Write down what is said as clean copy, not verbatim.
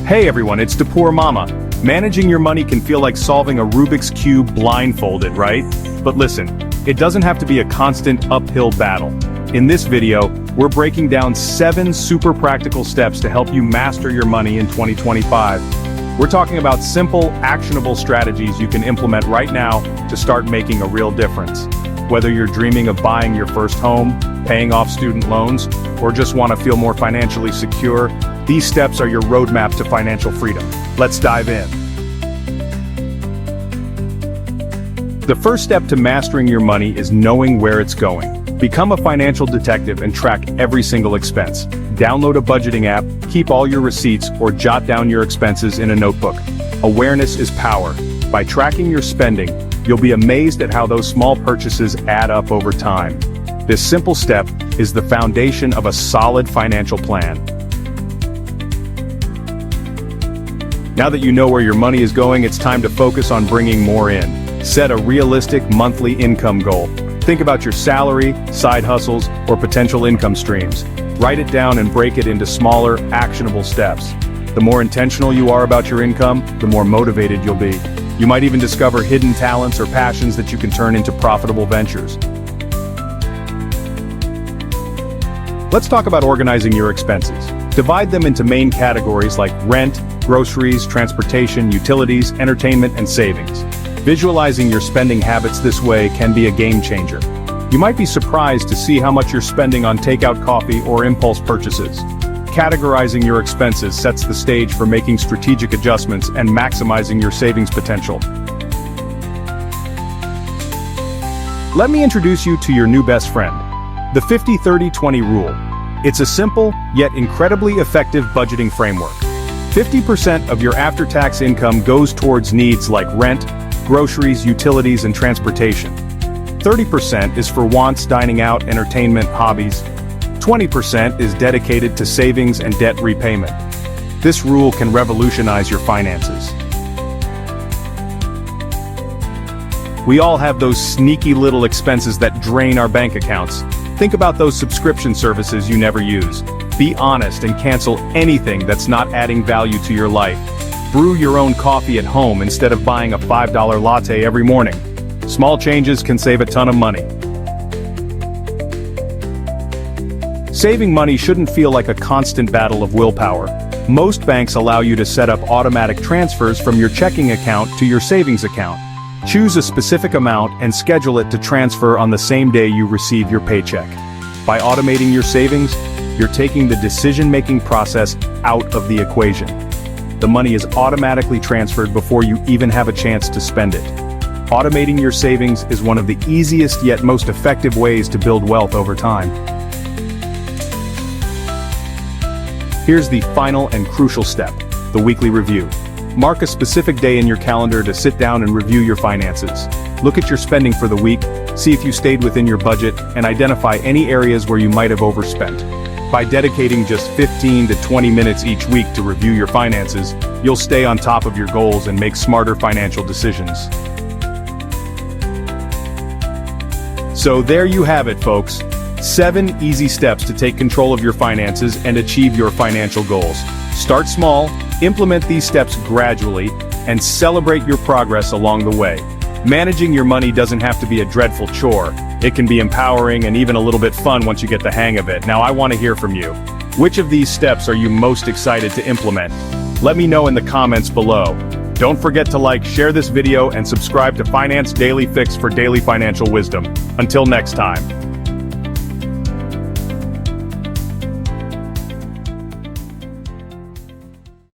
Hey everyone, it's Poor Mama. Managing your money can feel like solving a Rubik's Cube blindfolded, right? But listen, it doesn't have to be a constant uphill battle. In this video, we're breaking down 7 super practical steps to help you master your money in 2025. We're talking about simple, actionable strategies you can implement right now to start making a real difference. Whether you're dreaming of buying your first home, paying off student loans, or just want to feel more financially secure, these steps are your roadmap to financial freedom. Let's dive in. The first step to mastering your money is knowing where it's going. Become a financial detective and track every single expense. Download a budgeting app, keep all your receipts, or jot down your expenses in a notebook. Awareness is power. By tracking your spending, you'll be amazed at how those small purchases add up over time. This simple step is the foundation of a solid financial plan. Now that you know where your money is going, it's time to focus on bringing more in. Set a realistic monthly income goal. Think about your salary, side hustles, or potential income streams. Write it down and break it into smaller, actionable steps. The more intentional you are about your income, the more motivated you'll be. You might even discover hidden talents or passions that you can turn into profitable ventures. Let's talk about organizing your expenses. Divide them into main categories like rent, groceries, transportation, utilities, entertainment, and savings. Visualizing your spending habits this way can be a game changer. You might be surprised to see how much you're spending on takeout coffee or impulse purchases. Categorizing your expenses sets the stage for making strategic adjustments and maximizing your savings potential. Let me introduce you to your new best friend, the 50-30-20 rule. It's a simple, yet incredibly effective budgeting framework. 50% of your after-tax income goes towards needs like rent, groceries, utilities, and transportation. 30% is for wants, dining out, entertainment, hobbies. 20% is dedicated to savings and debt repayment. This rule can revolutionize your finances. We all have those sneaky little expenses that drain our bank accounts. Think about those subscription services you never use. Be honest and cancel anything that's not adding value to your life. Brew your own coffee at home instead of buying a $5 latte every morning. Small changes can save a ton of money. Saving money shouldn't feel like a constant battle of willpower. Most banks allow you to set up automatic transfers from your checking account to your savings account. Choose a specific amount and schedule it to transfer on the same day you receive your paycheck. By automating your savings, you're taking the decision-making process out of the equation. The money is automatically transferred before you even have a chance to spend it. Automating your savings is one of the easiest yet most effective ways to build wealth over time. Here's the final and crucial step, the weekly review. Mark a specific day in your calendar to sit down and review your finances. Look at your spending for the week, see if you stayed within your budget, and identify any areas where you might have overspent. By dedicating just 15 to 20 minutes each week to review your finances, you'll stay on top of your goals and make smarter financial decisions. So there you have it, folks. 7 easy steps to take control of your finances and achieve your financial goals. Start small, implement these steps gradually, and celebrate your progress along the way. Managing your money doesn't have to be a dreadful chore. It can be empowering and even a little bit fun once you get the hang of it. Now I want to hear from you. Which of these steps are you most excited to implement? Let me know in the comments below. Don't forget to like, share this video, and subscribe to Finance Daily Fix for daily financial wisdom. Until next time.